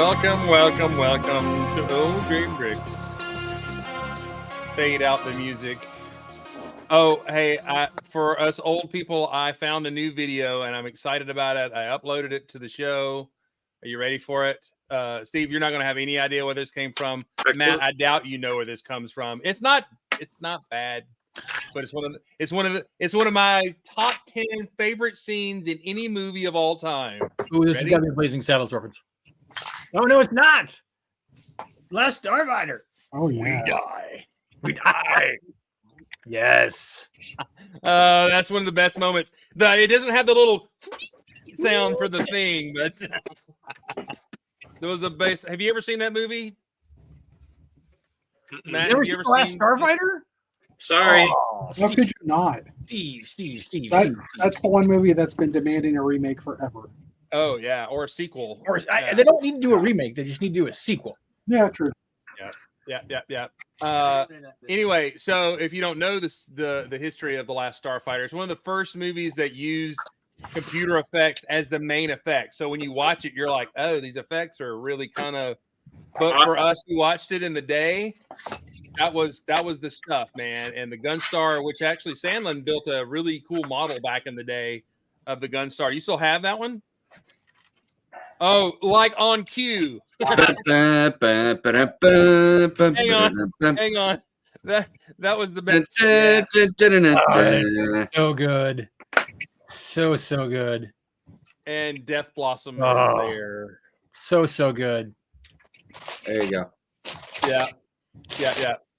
welcome to Old Green Brick. Fade out the music. Oh, hey, for us old people, I found a new video and I'm excited about it. I uploaded it to the show. Are you ready for it? Steve, you're not going to have any idea where this came from. Matt, I doubt you know where this comes from. It's not bad, but it's one of my top 10 favorite scenes in any movie of all time. Oh, this has got to be a Blazing Saddles reference. Oh no, it's not. Last Starfighter. Oh yeah. We die. Yes. That's one of the best moments. It doesn't have the little sound for the thing, but there was a bass. Have you ever seen that movie? Matt, Never seen The Last Starfighter? Sorry. Oh, how could you not? Steve. That's the one movie that's been demanding a remake forever. Oh yeah, or a sequel. They don't need to do a remake. They just need to do a sequel. Yeah, true. Yeah. Anyway, so if you don't know the history of The Last Starfighter, it's one of the first movies that used computer effects as the main effect. So when you watch it, you're like, oh, these effects are really kind of. But awesome. For us who watched it in the day, that was the stuff, man. And the Gunstar, which actually Sandlin built a really cool model back in the day of the Gunstar. You still have that one? Oh, like on cue. Hang on. That was the best. So good. So good. And Death Blossom is there. So good. There you go. Yeah.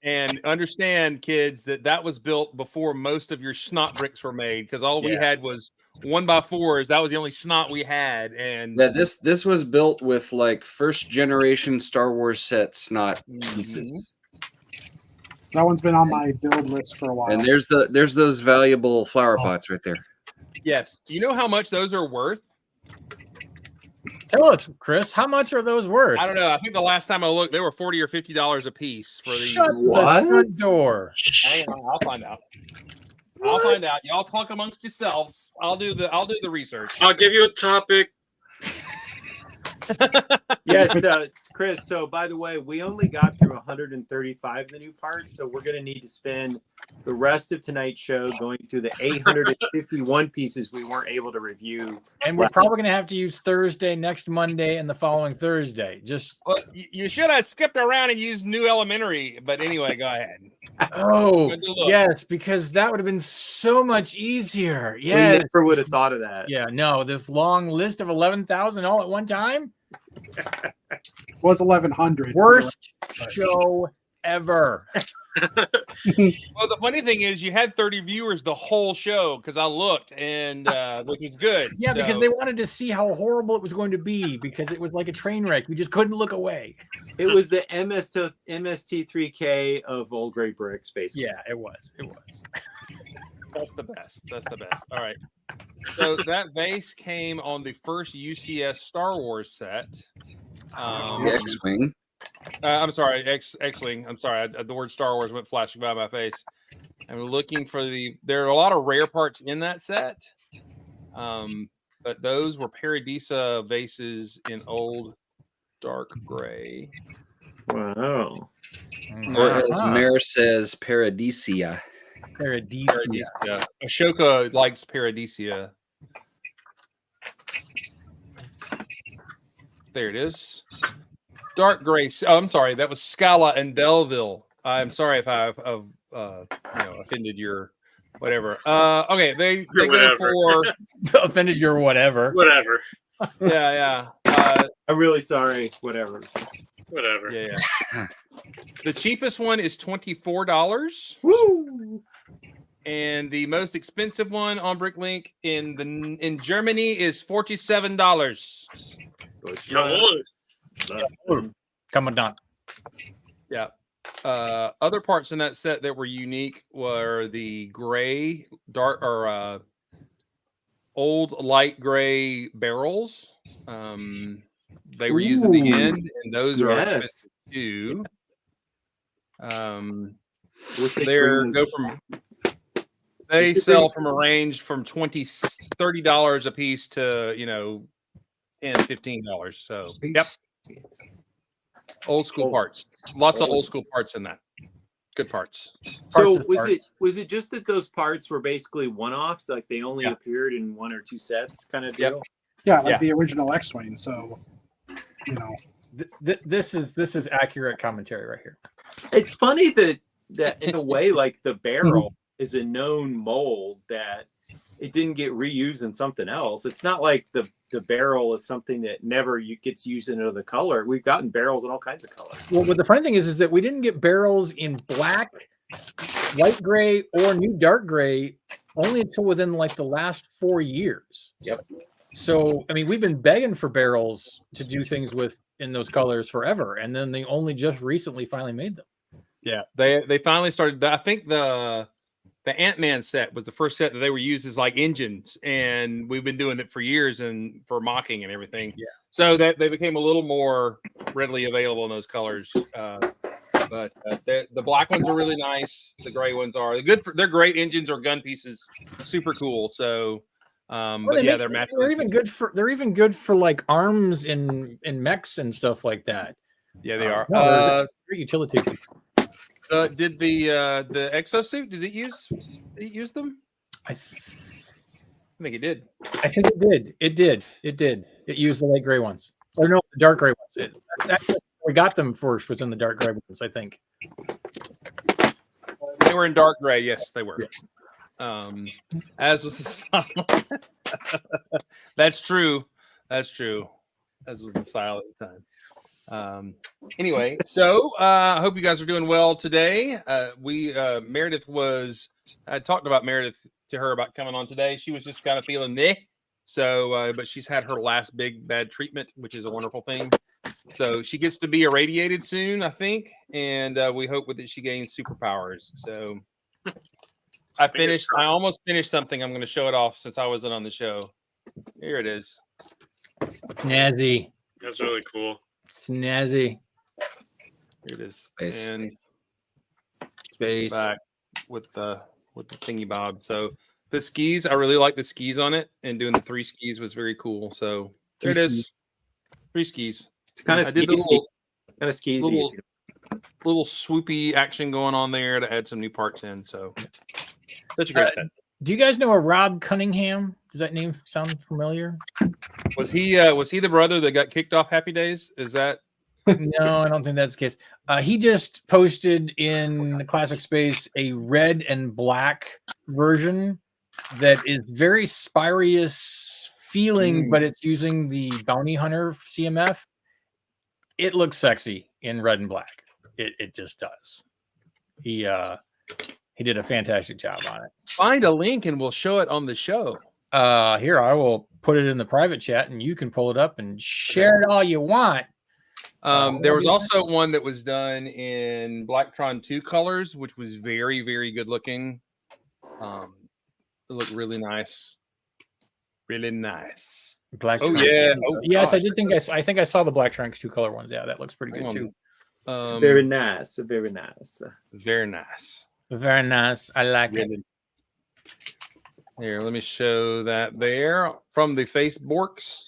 And understand, kids, that was built before most of your snot bricks were made, because all we had was 1x4s. That was the only snot we had. And this was built with like first generation Star Wars set snot pieces. That one's been on my build list for a while. And there's those valuable flower pots right there. Yes. Do you know how much those are worth? Tell us, Chris, how much are those worth? I don't know. I think the last time I looked, they were $40 or $50 a piece for these. Shut the front door. Hang on, I'll find out. I'll find out. Y'all talk amongst yourselves. I'll do the research. I'll give you a topic. Yes, Chris. So, by the way, we only got through 135 of the new parts, so we're going to need to spend the rest of tonight's show going through the 851 pieces we weren't able to review. And we're probably going to have to use Thursday, next Monday, and the following Thursday. Well, you should have skipped around and used New Elementary, but anyway, go ahead. Oh, yes, because that would have been so much easier. Yeah, we never would have thought of that. Yeah, no, this long list of 11,000 all at one time. Was 1,100. Worst show ever. Well, the funny thing is, you had 30 viewers the whole show, because I looked, and which was good. Yeah, because they wanted to see how horrible it was going to be, because it was like a train wreck. We just couldn't look away. It was the MST3K of Old Grey Bricks, basically. Yeah, it was. That's the best. All right. So that vase came on the first UCS Star Wars set. The X-Wing. I'm sorry, X-Wing. I'm sorry. The word Star Wars went flashing by my face. I'm looking for there are a lot of rare parts in that set. But those were Paradisa vases in old dark gray. Wow. Or as Mare says, Paradisia. Paradisia. Ashoka likes Paradisia. There it is. Dark gray. Oh, I'm sorry. That was Scala and Belleville. I'm sorry if I've offended your whatever. Okay, they go for offended your whatever. Whatever. Yeah. I'm really sorry. Whatever. Yeah. The cheapest one is $24. Woo! And the most expensive one on Bricklink in Germany is $47. Commandant. Yeah. Other parts in that set that were unique were the gray, dark, or old light gray barrels. They were used at the end, and those are expensive too. They sell from a range from $30 a piece to $10, $15. So yep. Old school parts. Lots of old school parts in that. Good parts. So of was parts. it just that those parts were basically one-offs, like they only Yeah. appeared in 1 or 2 sets, kind of Yep. deal? Yeah, like Yeah. the original X-wing. So, This is accurate commentary right here. It's funny that in a way, like the barrel is a known mold that it didn't get reused in something else. It's not like the barrel is something that never gets used in another color. We've gotten barrels in all kinds of colors. Well, but the funny thing is that we didn't get barrels in black, light gray, or new dark gray only until within like the last 4 years. Yep. So, I mean, we've been begging for barrels to do things with in those colors forever, and then they only just recently finally made them. Yeah, they finally started. I think the Ant-Man set was the first set that they were used as like engines, and we've been doing it for years and for mocking and everything. Yeah. So that they became a little more readily available in those colors. But the black ones are really nice. The gray ones are they're great engines or gun pieces. Super cool. So, but yeah, they're matching. They're even good for like arms in mechs and stuff like that. Yeah, they are. No, they're great utility. Did the exosuit? Did it use them? I I think it did. think it did. It did. It used the light gray ones, or no, the dark gray ones. We got them first. Was in the dark gray ones, I think. They were in dark gray. Yes, they were. As was the style. That's true. That's true. As was the style at the time. Anyway, so I hope you guys are doing well today. Meredith I talked about Meredith to her about coming on today. She was just kind of feeling meh. So, but she's had her last big bad treatment, which is a wonderful thing. So she gets to be irradiated soon, I think, and we hope that she gains superpowers. So I almost finished something. I'm going to show it off since I wasn't on the show. Here it is. Snazzy. That's really cool. Snazzy. Here it is. Space. And Space. back with the thingy bob. So the skis, I really like the skis on it, and doing the 3 skis was very cool. So there it is. 3 skis. It's kind of I did the skeezy. little swoopy action going on there to add some new parts in. So such a great set. Do you guys know a Rob Cunningham? Does that name sound familiar? Was he the brother that got kicked off Happy Days? Is that No, I don't think that's the case. He just posted in the Classic Space a red and black version that is very Spyrius feeling, but it's using the Bounty Hunter CMF. It looks sexy in red and black. It just does. He did a fantastic job on it. find a link and we'll show it on the show? Here, I will put it in the private chat and you can pull it up and share it all you want. There was also one that was done in Blacktron 2 colors, which was very, very good looking. It looked really nice. Really nice. Black. Oh yeah. Oh, Yes, I gosh. did think I think I saw the Black Trunk 2 color ones. Yeah, that looks pretty good too. It's very nice. Very nice. Very nice. Very nice. I like it. Here, let me show that there from the Facebooks.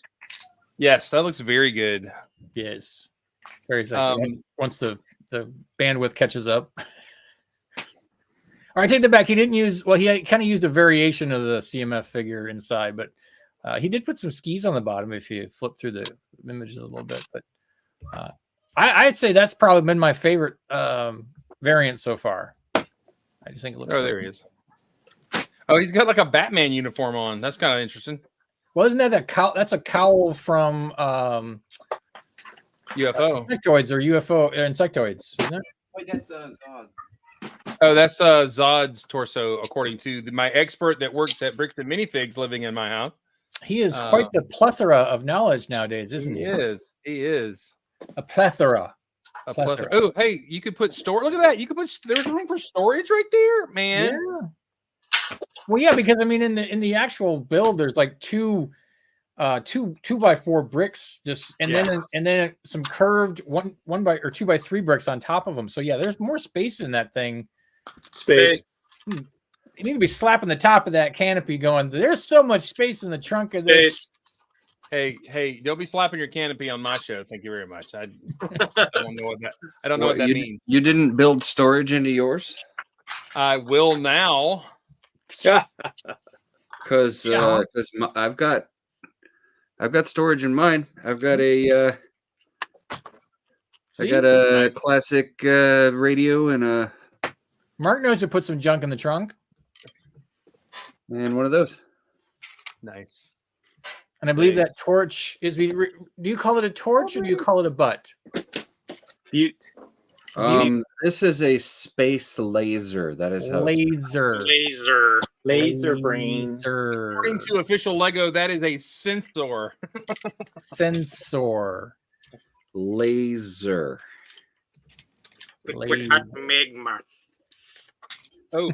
Yes, that looks very good. Yes. Very sexy. Once the bandwidth catches up. All right, take that back. He didn't use, well, he kind of used a variation of the CMF figure inside, but he did put some skis on the bottom if you flip through the images a little bit. But I'd say that's probably been my favorite variant so far. I just think it looks Oh, there he is. Oh, he's got like a Batman uniform on. That's kind of interesting. Well, isn't that cowl? That's a cowl from UFO. insectoids or UFO insectoids, isn't it? Wait, that's Zod. Oh, that's Zod's torso, according to my expert that works at Brixton Minifigs living in my house. He is quite the plethora of knowledge nowadays, isn't he? He is. A plethora. A plethora. Oh, hey, you could put storage. Look at that. You could put. There's room for storage right there, man. Yeah. Well, yeah, because I mean, in the actual build, there's like two 2x4 bricks, just and then some curved 2x3 bricks on top of them. So yeah, there's more space in that thing. Space. You need to be slapping the top of that canopy, going, "There's so much space in the trunk of this." Hey, don't be slapping your canopy on my show. Thank you very much. I don't know what that. I don't know what that means. You didn't build storage into yours? I will now. Because I've got storage in mine. I've got a Nice. classic radio and Mark knows to put some junk in the trunk, one of those. Nice. and I believe Nice. that torch is. Do you call it a torch or do you call it a butt? Butte. This is a space laser. That is how Laser. Laser brain. Laser. According to official Lego, that is a sensor. Sensor. laser. Laser. Magma. Oh,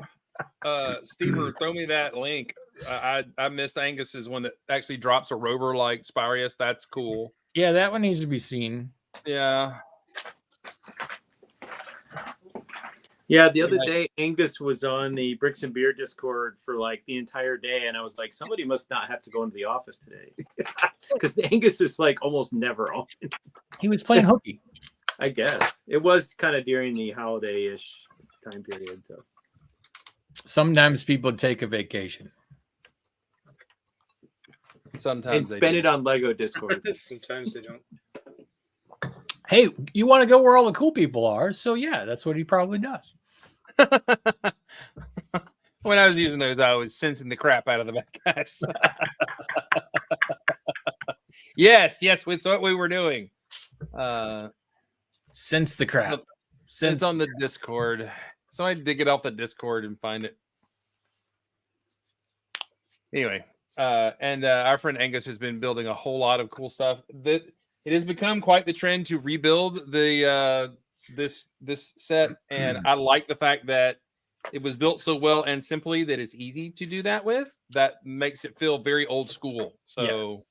Stever, throw me that link. I missed Angus's one that actually drops a rover like Spirius. That's cool. Yeah, that one needs to be seen. Yeah. Yeah, the other day Angus was on the Bricks and Beer Discord for like the entire day, and I was like, somebody must not have to go into the office today, because Angus is like almost never on. He was playing hooky. I guess it was kind of during the holiday-ish time period. So Sometimes people take a vacation. Sometimes and they spend do. it on Lego Discord. Sometimes they don't. Hey, you want to go where all the cool people are? So yeah, that's what he probably does. When I was using those, I was sensing the crap out of the back guys. yes, it's what we were doing. Sense the crap. It's on the Discord. So I dig it off the Discord and find it. Anyway, and our friend Angus has been building a whole lot of cool stuff. That it has become quite the trend to rebuild the this set, and I like the fact that it was built so well and simply that it's easy to do that with. That makes it feel very old school. So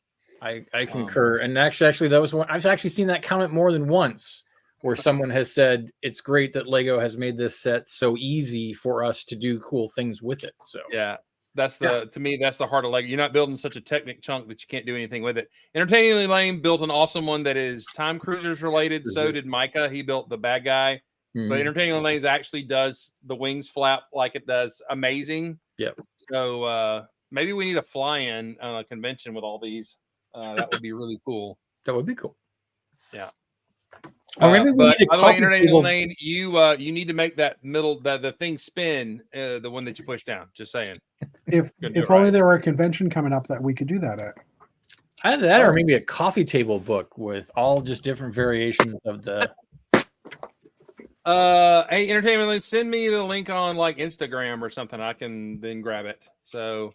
I concur. And actually, that was one I've actually seen that comment more than once, where someone has said it's great that Lego has made this set so easy for us to do cool things with it. So yeah. That's to me, that's the heart of Lego. You're not building such a technic chunk that you can't do anything with it. Entertainingly Lame built an awesome one that is Time Cruisers related. So did Micah. He built the bad guy. But Entertainingly Lames actually does the wings flap like it does amazing. Yep. So maybe we need a fly-in on a convention with all these. That would be really cool. that would be cool. Yeah. Or maybe we But need a by the way, coffee Entertainingly table. Lane, you need to make that middle the thing spin, the one that you push down. Just saying. If Gonna do if it right. only there were a convention coming up that we could do that at. Either that or maybe a coffee table book with all just different variations of the. Hey, Entertainment Lane, send me the link on like Instagram or something. I can then grab it. So,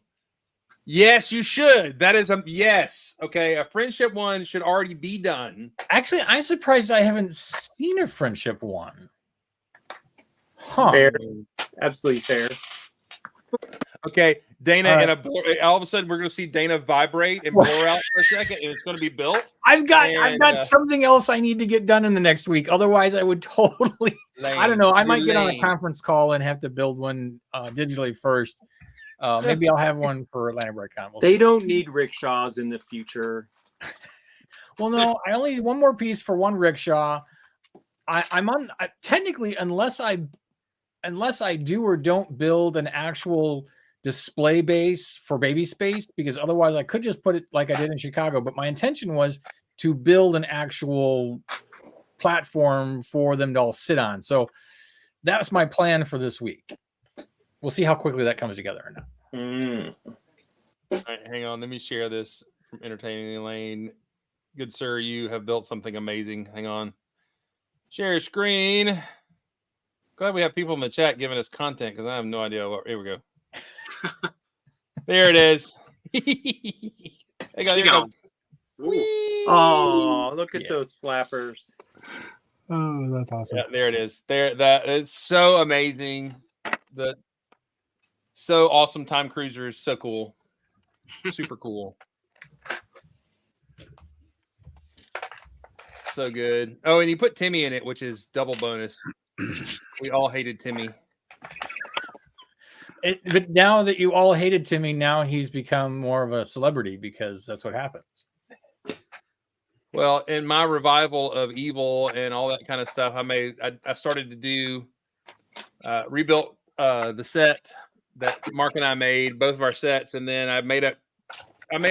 yes, you should. That is a yes. Okay, a friendship one should already be done. Actually, I'm surprised I haven't seen a friendship one. Huh. Fair. Absolutely fair. Okay, Dana, All right. and all of a sudden we're going to see Dana vibrate and blur out for a second, and it's going to be built. I've got And, something else I need to get done in the next week. Otherwise, I would totally. I don't know. I might get on a Lane. conference call and have to build one digitally first. Maybe I'll have one for Atlanta BrightCon. We'll They see. don't need rickshaws in the future. Well, no, I only need one more piece for one rickshaw. I'm on technically, unless I do or don't build an actual display base for baby space, because otherwise I could just put it like I did in Chicago. But my intention was to build an actual platform for them to all sit on. So that's my plan for this week. We'll see how quickly that comes together or not. All right, hang on, let me share this from Entertaining Lane. Good sir, you have built something amazing. Hang on. Share your screen. Glad we have people in the chat giving us content because I have no idea what. Here we go. There it is. Hey, guys, go. Oh, look at Yeah. those flappers. Oh, that's awesome. Yeah, there it is. There, that is so amazing. So awesome. Time Cruiser is so cool. Super cool. So good. Oh, and you put Timmy in it, which is double bonus. We all hated Timmy. But now that you all hated Timmy, now he's become more of a celebrity because that's what happens. Well, in my revival of Evil and all that kind of stuff, I started to do rebuilt the set that Mark and I made, both of our sets, and then I made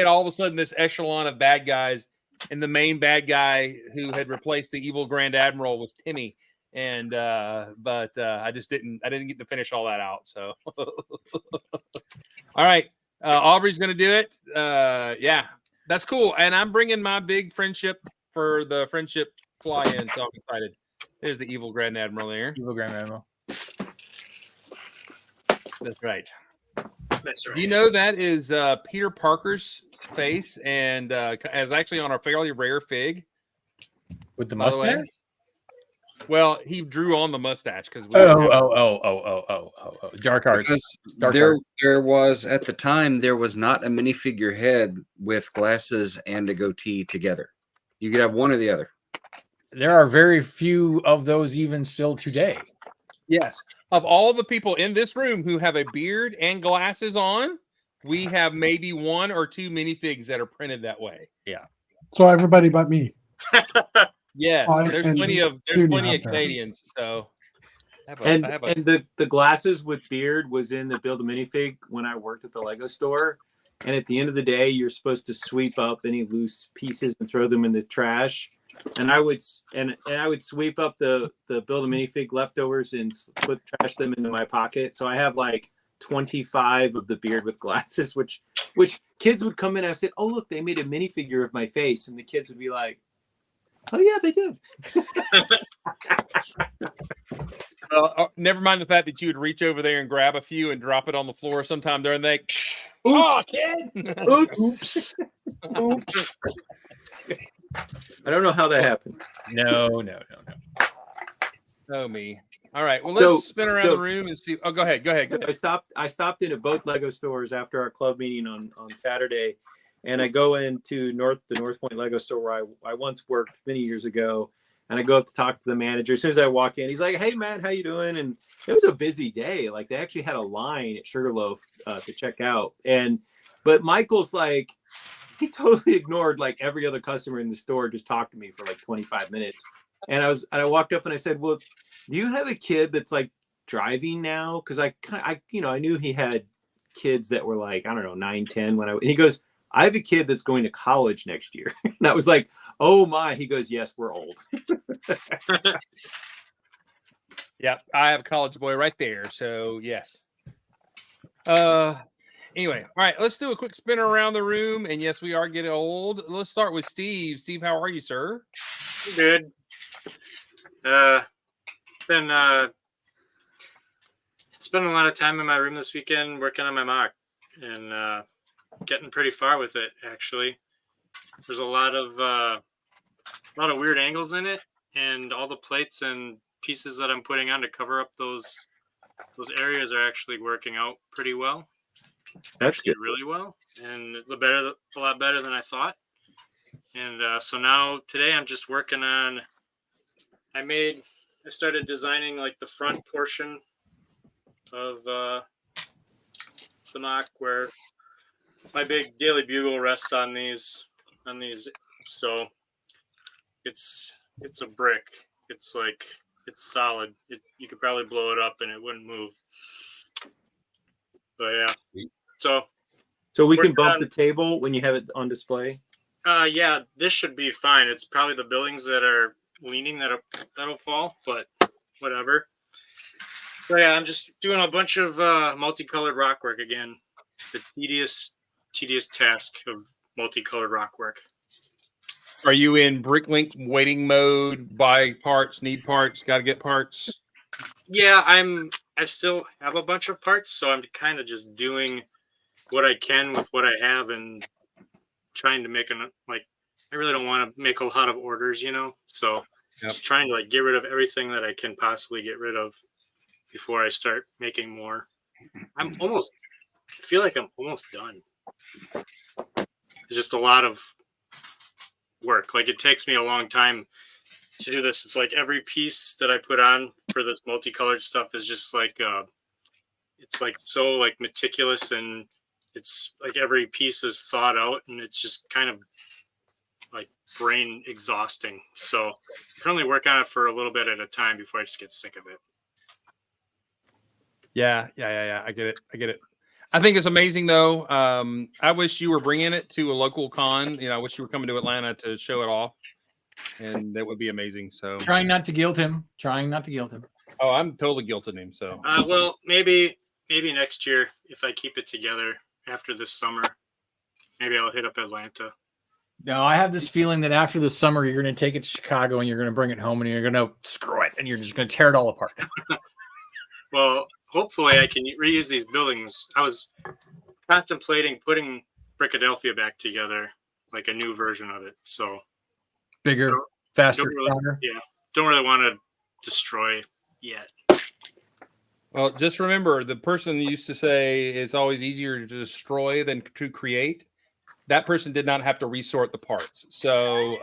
all of a sudden this echelon of bad guys, and the main bad guy who had replaced the evil Grand Admiral was Timmy. And but I didn't get to finish all that out. So all right. Aubrey's gonna do it. Yeah, that's cool. And I'm bringing my big friendship for the friendship fly-in, so I'm excited. There's the evil Grand Admiral there. Evil Grand Admiral. That's right. That's right. Do you know that is Peter Parker's face, and is actually on a fairly rare fig With the by the way? mustache? Well, he drew on the mustache because Dark Arts. Because Dark there was at the time there was not a minifigure head with glasses and a goatee together. You could have one or the other. There are very few of those even still today. Yes. Of all the people in this room who have a beard and glasses on, we have maybe one or two minifigs that are printed that way. So everybody but me. Yes, Oh, there's and plenty of Judy out there. Canadians. So, And the glasses with beard was in the Build a Minifig when I worked at the Lego store. And at the end of the day, you're supposed to sweep up any loose pieces and throw them in the trash. And I would sweep up the Build a Minifig leftovers and trash them into my pocket. So I have like 25 of the beard with glasses, which kids would come in and I said, "Oh look, they made a minifigure of my face," and the kids would be like, "Oh yeah, they did." Never mind the fact that you would reach over there and grab a few and drop it on the floor sometime during the Oops. Oh, kid. Oops. Oops. I don't know how that happened. No. Oh me. All right. Well, let's spin around the room and see. Oh, go ahead. I stopped into both Lego stores after our club meeting on Saturday, and I go into the North Point Lego store where I once worked many years ago, and I go up to talk to the manager. As soon as I walk in, he's like, "Hey, Matt, how you doing?" And it was a busy day. Like they actually had a line at Sugarloaf to check out, but Michael's like, he totally ignored like every other customer in the store. Just talked to me for like 25 minutes, and I walked up and I said, "Well, do you have a kid that's like driving now?" Because I knew he had kids that were like, I don't know, 9, 10 and he goes, "I have a kid that's going to college next year." And I was like, "Oh my." He goes, "Yes, we're old." Yep, I have a college boy right there. So yes. Anyway, all right, let's do a quick spin around the room. And yes, we are getting old. Let's start with Steve. Steve, how are you, sir? Good. Spending a lot of time in my room this weekend working on my mock and getting pretty far with it. Actually, there's a lot of weird angles in it, and all the plates and pieces that I'm putting on to cover up those areas are actually working out pretty well. That's good. Really well, and a lot better than I thought. And so now today I'm just working on. I started designing like the front portion of the mock where my big Daily Bugle rests on these. So it's a brick. It's solid. You could probably blow it up and it wouldn't move. But yeah. So we can bump the table when you have it on display. Yeah, this should be fine. It's probably the buildings that are leaning that'll fall, but whatever. So yeah, I'm just doing a bunch of multicolored rock work again. The tedious task of multicolored rock work. Are you in Bricklink waiting mode? Buy parts, need parts, got to get parts. Yeah, I still have a bunch of parts, so I'm kind of just doing what I can with what I have and trying to make I really don't want to make a lot of orders, so just trying to get rid of everything that I can possibly get rid of before I start making more. I feel like I'm almost done. It's just a lot of work. It takes me a long time to do this. It's like every piece that I put on for this multicolored stuff is just it's so meticulous, and it's every piece is thought out, and it's just kind of like brain exhausting. So I can only work on it for a little bit at a time before I just get sick of it. Yeah. I get it. I think it's amazing though. I wish you were bringing it to a local con. I wish you were coming to Atlanta to show it off, and that would be amazing. So Trying not to guilt him. oh, I'm totally guilting him. So Well, maybe next year if I keep it together after this summer, maybe I'll hit up Atlanta. No, I have this feeling that after the summer, you're going to take it to Chicago and you're going to bring it home and you're going to screw it and you're just going to tear it all apart. Well, hopefully I can reuse these buildings. I was contemplating putting Brickadelphia back together, like a new version of it. So Bigger, faster, don't really, stronger. don't really want to destroy yet. well, just remember the person used to say it's always easier to destroy than to create. That person did not have to resort the parts. So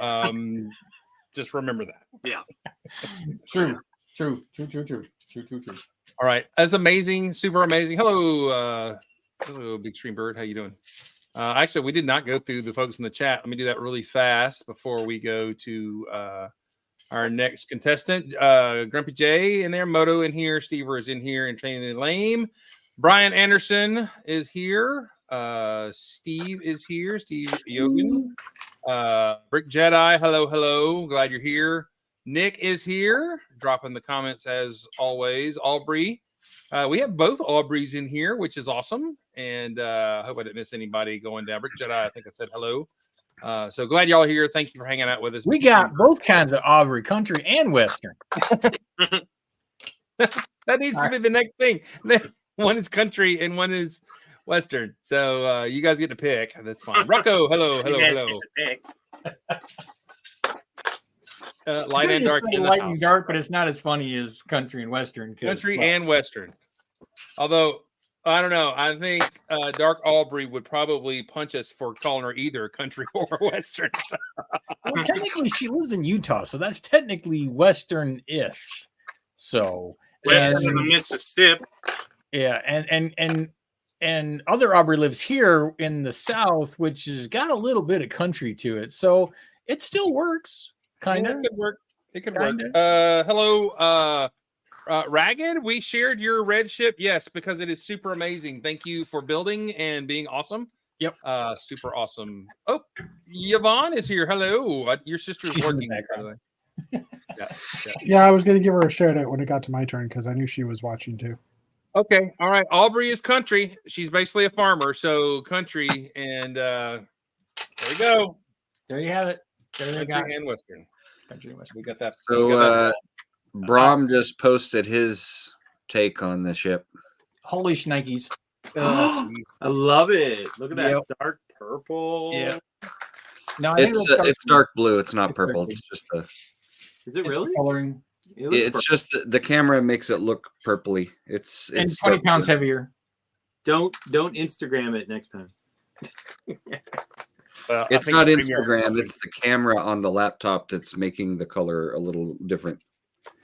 just remember that. Yeah. True. All right. That's amazing. Super amazing. Hello, Big Stream Bird. How you doing? Actually, we did not go through the folks in the chat. Let me do that really fast before we go to our next contestant. Grumpy J in there. Moto in here. Stever is in here. And Training the Lame. Brian Anderson is here. Steve is here. Steve Yogan. Brick Jedi. Hello. Glad you're here. Nick is here. Dropping the comments as always. Aubrey. We have both Aubreys in here, which is awesome. And I hope I didn't miss anybody going down. Brick Jedi, I think I said hello. So glad y'all are here. Thank you for hanging out with us. We got both kinds of Aubrey, country and Western. That needs to be the next thing. One is country and one is Western. So you guys get to pick. That's fine. Rocco, hello. Light and dark. In the Light house. and dark, but it's not as funny as country and Western. Country and Western. Although, I don't know. I think Dark Aubrey would probably punch us for calling her either country or Western. Well, technically, she lives in Utah, so that's technically Western-ish. So, Western of the Mississippi. yeah, and other Aubrey lives here in the South, which has got a little bit of country to it. So it still works, kind of. It could work. Kinda. Hello, Ragged. We shared your red ship. Yes, because it is super amazing. Thank you for building and being awesome. Yep. Super awesome. Oh, Yvonne is here. Hello. Your sister's She's in the working. By the background. way. Yeah, I was going to give her a shout out when it got to my turn because I knew she was watching too. Okay. All right. Aubrey is country. She's basically a farmer. So country. And there we go. There you have it. There they got Country it. and Western. Country and Western. We got that. So we got that. Brom just posted his take on the ship. Holy shnikes. I love it. Look at that Yep. dark purple. Yeah. No, I think It's dark blue. It's not It's purple. dark It's just the. Is it really? coloring. It looks It's purple. just the camera makes it look purpley. It's And 20 dark pounds blue. heavier. Don't Instagram it next time. I It's think not Premiere- Instagram. It's the camera on the laptop that's making the color a little different.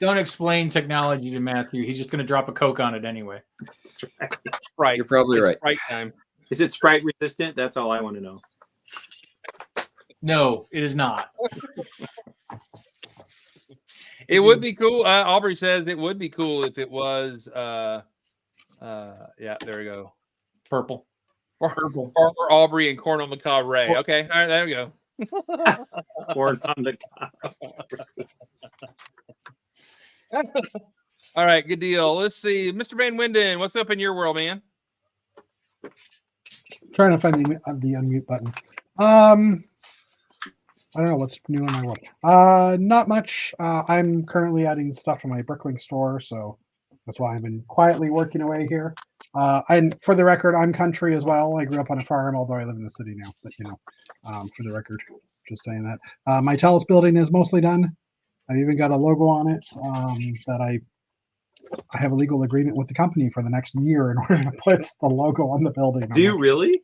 Don't explain technology to Matthew. He's just going to drop a Coke on it anyway. That's right. Sprite. You're probably It's right. Sprite time. Is it Sprite resistant? That's all I want to know. No, it is not. It would be cool. Aubrey says it would be cool if it was. Yeah, there we go. Purple. Farmer Aubrey and Cornel Macabre Ray. Okay, all right, there we go. Or on the All right, good deal. Let's see, Mr. Van Winden, what's up in your world, man? Trying to find the unmute button. I don't know what's new in my world. Not much. I'm currently adding stuff to my Bricklink store, so that's why I've been quietly working away here. And for the record, I'm country as well. I grew up on a farm, although I live in the city now. But for the record, just saying that. My Telus building is mostly done. I've even got a logo on it that I have a legal agreement with the company for the next year in order to put the logo on the building. Do you really?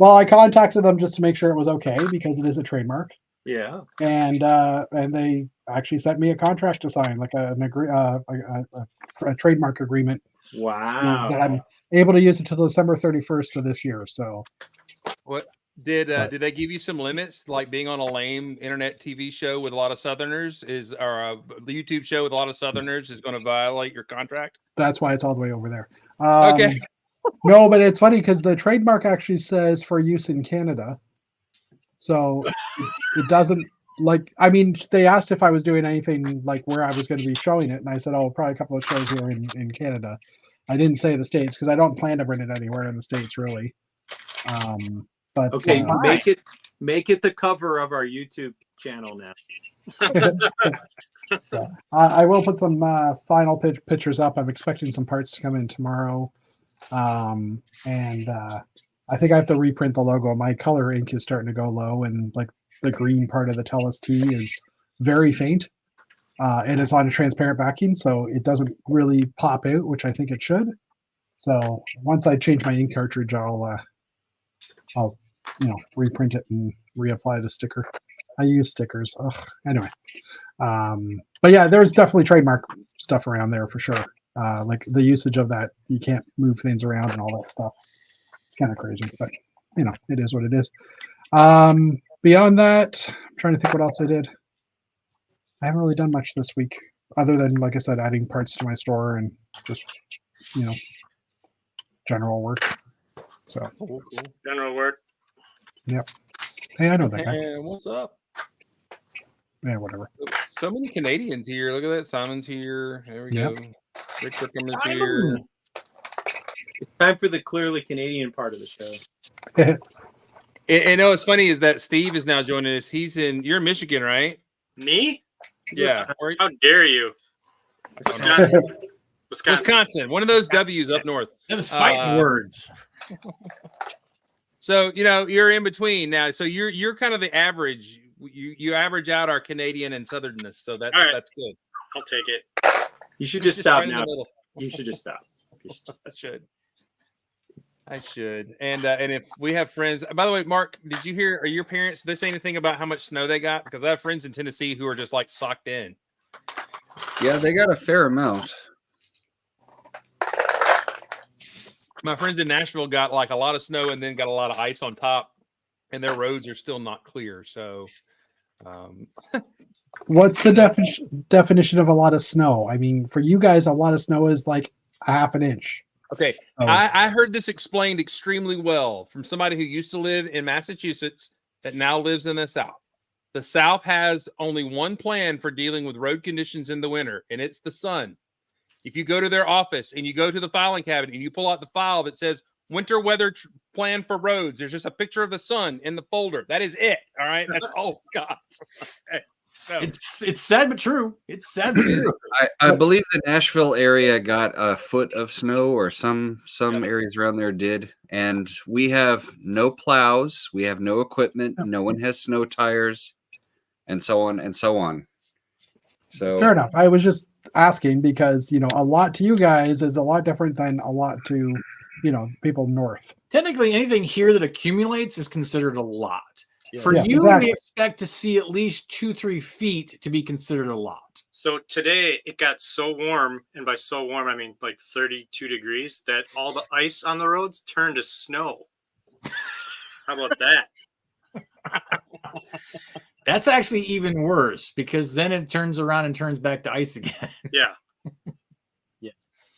Well, I contacted them just to make sure it was okay because it is a trademark, Yeah. and they actually sent me a contract to sign, like a trademark agreement Wow. that I'm able to use until December 31st of this year. So, What Did they give you some limits, like being on a lame internet TV show with a lot of Southerners the YouTube show with a lot of Southerners is going to violate your contract? That's why it's all the way over there. Okay. No, but it's funny because the trademark actually says for use in Canada. So it doesn't they asked if I was doing anything like where I was going to be showing it. And I said, oh, probably a couple of shows here in Canada. I didn't say the States because I don't plan to bring it anywhere in the States really. But Okay, make it the cover of our YouTube channel now. So I will put some final pictures up. I'm expecting some parts to come in tomorrow. And I think I have to reprint the logo. My color ink is starting to go low, and like the green part of the Tellus T is very faint. And it's on a transparent backing, so it doesn't really pop out, which I think it should. So once I change my ink cartridge, I'll reprint it and reapply the sticker. I use stickers. Anyway. But yeah, there's definitely trademark stuff around there for sure. Like the usage of that, you can't move things around and all that stuff. It's kind of crazy, but it is what it is. Beyond that, I'm trying to think what else I did. I haven't really done much this week other than, like I said, adding parts to my store and just, general work. So Cool. General work. Yep. Hey, I know that guy. And what's up? Yeah, whatever. So many Canadians here. Look at that. Simon's here. There we Yep. go. Rick Wickham is here. It's time for the clearly Canadian part of the show. And what's funny is that Steve is now joining us. You're in Michigan, right? Me? Yeah. Where- How dare you? Wisconsin. Wisconsin. One of those W's up north. Those fighting words. So you're in between now. So you're kind of the average. You average out our Canadian and southernness. So that's All right. that's good. I'll take it. You should just stop right in the now. middle. You should just stop. I should. And if we have friends, by the way, Mark, did you hear? Are your parents? Did they say anything about how much snow they got? Because I have friends in Tennessee who are just like socked in. Yeah, they got a fair amount. My friends in Nashville got like a lot of snow and then got a lot of ice on top, and their roads are still not clear. So, What's the definition of a lot of snow? I mean, for you guys, a lot of snow is like a half an inch. okay. Oh. I heard this explained extremely well from somebody who used to live in Massachusetts that now lives in the South. The South has only one plan for dealing with road conditions in the winter, and it's the sun. If you go to their office and you go to the filing cabinet and you pull out the file that says winter weather plan for roads, there's just a picture of the sun in the folder. That is it. All right. That's all we got. Okay. So, It's sad but true. It's sad but true. I believe the Nashville area got a foot of snow, or some areas around there did. And we have no plows, we have no equipment, no one has snow tires, and so on and so on. So Fair enough. I was just asking because a lot to you guys is a lot different than a lot to people north. Technically, anything here that accumulates is considered a lot. Yeah. For Yes, you, exactly. we expect to see at least 2-3 feet to be considered a lot. So today it got so warm, and by so warm I mean like 32 degrees, that all the ice on the roads turned to snow. How about that? That's actually even worse because then it turns around and turns back to ice again. Yeah.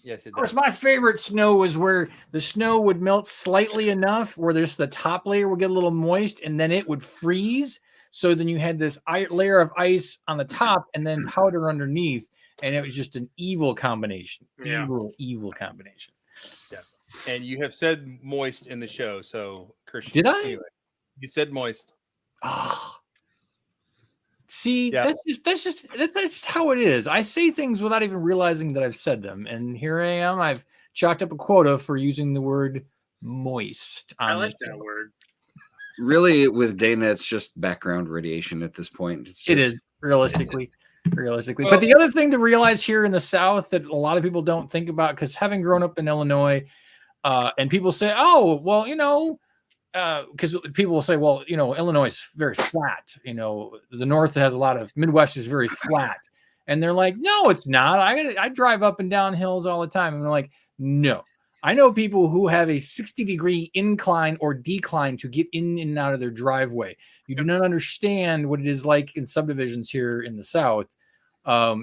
yes, it Of course, does. my favorite snow was where the snow would melt slightly enough where there's the top layer would get a little moist and then it would freeze. So then you had this layer of ice on the top and then powder underneath. And it was just an evil combination. Yeah. Evil combination. And you have said moist in the show. So, Christian. Did I? Anyway, you said moist. Oh. See, Yeah. that's how it is. I say things without even realizing that I've said them. And here I am. I've chalked up a quota for using the word moist. I on like the that show. word. really, with Dana, it's just background radiation at this point. It's just, It is realistically. But the other thing to realize here in the South that a lot of people don't think about, because having grown up in Illinois, and people say, oh, well, because people will say, well, Illinois is very flat. The North has a lot of Midwest is very flat. And they're like, no, it's not. I drive up and down hills all the time. And they're like, no, I know people who have a 60-degree incline or decline to get in and out of their driveway. You do not understand what it is like in subdivisions here in the South.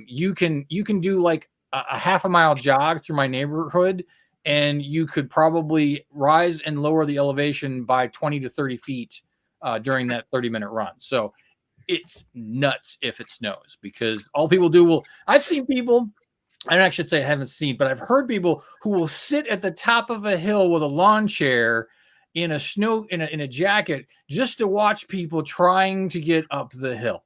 You can do like a half a mile jog through my neighborhood, and you could probably rise and lower the elevation by 20 to 30 feet during that 30-minute run. So it's nuts if it snows, because all people do will, I've seen people, I should say I haven't seen, but I've heard people who will sit at the top of a hill with a lawn chair in a snow, in a jacket, just to watch people trying to get up the hill.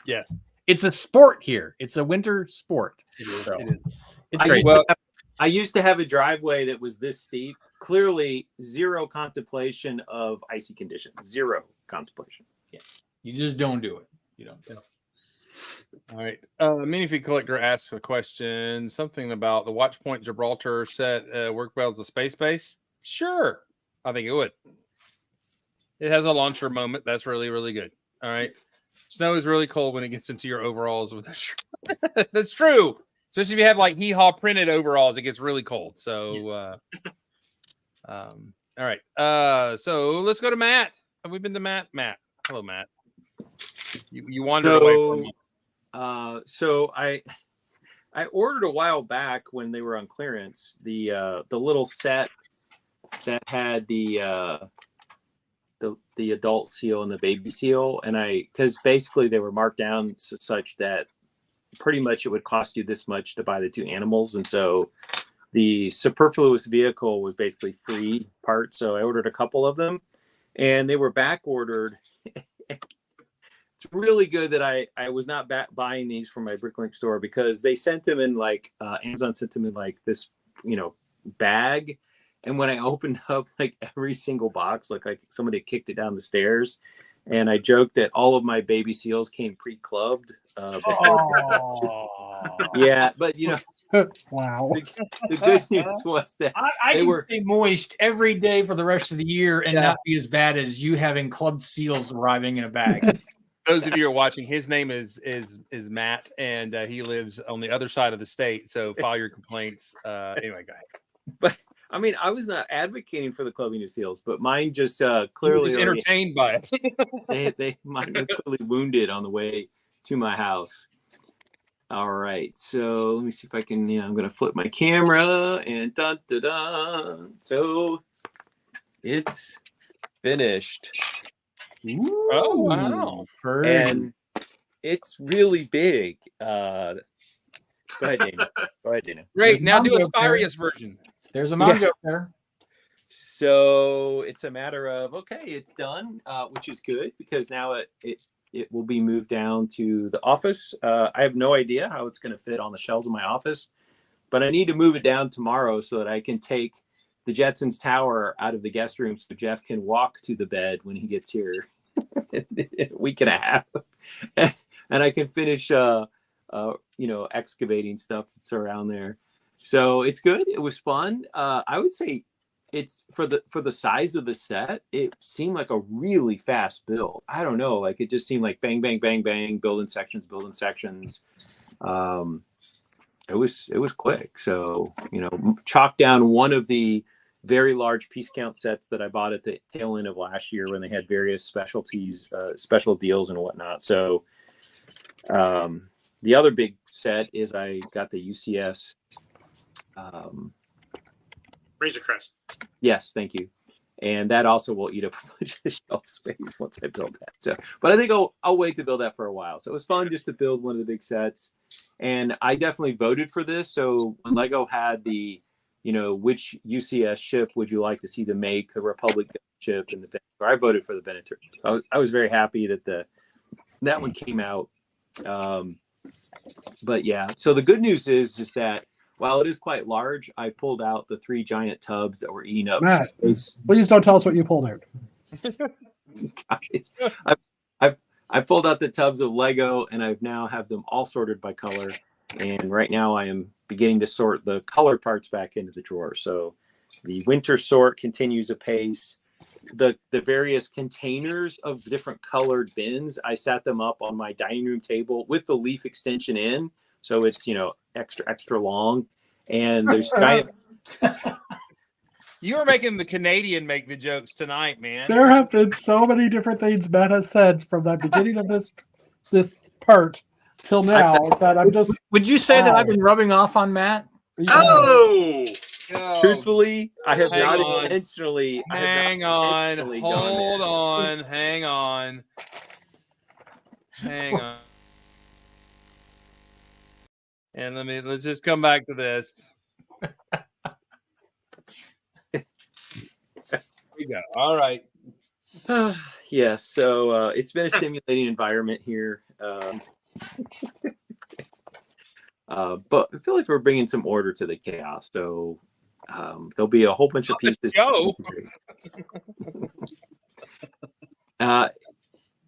Yes. It's a sport here. It's a winter sport. So, It is. it's I great. used, to have, I used to have a driveway that was this steep. Clearly, zero contemplation of icy conditions. Zero contemplation. Yeah. You just don't do it. You don't. All right. Minifeed Collector asks a question. Something about the Watchpoint Gibraltar set work well as a space base. Sure. I think it would. It has a launcher moment. That's really, really good. All right. Snow is really cold when it gets into your overalls. That's true. Especially if you have like hee haw printed overalls, it gets really cold. So, all right. So let's go to Matt. Have we been to Matt? Matt. Hello, Matt. You wandered away from me. So I ordered a while back when they were on clearance the little set that had the adult seal and the baby seal, and because basically they were marked down such that pretty much it would cost you this much to buy the two animals, and so the superfluous vehicle was basically free parts. So I ordered a couple of them, and they were back ordered. It's really good that I was not buying these from my Bricklink store, because they sent them in like Amazon sent them in like this, bag. And when I opened up like every single box, like somebody kicked it down the stairs, and I joked that all of my baby seals came pre-clubbed. Yeah, but Wow. the good news was that I they can were stay moist every day for the rest of the year and not be as bad as you having clubbed seals arriving in a bag. Those of you who are watching, his name is Matt, and he lives on the other side of the state. So file your complaints. Anyway, go ahead. But I mean, I was not advocating for the clubbing of seals, but mine just clearly Just entertained by it. mine was clearly wounded on the way to my house. All right, so let me see if I can. I'm going to flip my camera and dun dun dun. So it's finished. Oh wow! And it's really big. Go ahead, Dana. Great. Now do a Mongo there. Spirius version. There's a Mongo there. So it's a matter of, okay, it's done, which is good, because now it will be moved down to the office. I have no idea how it's going to fit on the shelves in my office, but I need to move it down tomorrow so that I can take the Jetsons Tower out of the guest room so Jeff can walk to the bed when he gets here in a week and a half. And I can finish, excavating stuff that's around there. So it's good. It was fun. I would say it's for the size of the set, it seemed like a really fast build. I don't know. Like it just seemed like bang, bang, bang, bang, building sections. It was quick. So, chalk down one of the very large piece count sets that I bought at the tail end of last year when they had various specialties, special deals and whatnot. So, the other big set is I got the UCS. Razor Crest. Yes, thank you. And that also will eat up a bunch of shelf space once I build that. So, but I think I'll wait to build that for a while. So it was fun just to build one of the big sets. And I definitely voted for this. So when Lego had the, which UCS ship would you like to see them make, the Republic ship and the Venator, I voted for the Venator. I was very happy that that one came out. But yeah, so the good news is that while it is quite large, I pulled out the 3 giant tubs that were eating up Matt, space. please don't tell us what you pulled out. Guys, I pulled out the tubs of Lego, and I've now have them all sorted by color. And right now I am beginning to sort the color parts back into the drawer. So the winter sort continues apace. The various containers of different colored bins, I sat them up on my dining room table with the leaf extension in. So it's, extra long. and there's giant. You were making the Canadian make the jokes tonight, man. There have been so many different things Matt has said from the beginning of this part till now that I'm just. Would you say that Wow. I've been rubbing off on Matt? Oh, Oh, Truthfully, I have Hang not on. intentionally. I have not hang on. intentionally done Hold that. on. Hang on. Hang on. And let's just come back to this. There we go. All right. Yes, so it's been a stimulating environment here. But I feel like we're bringing some order to the chaos. So there'll be a whole bunch of Let's pieces. go.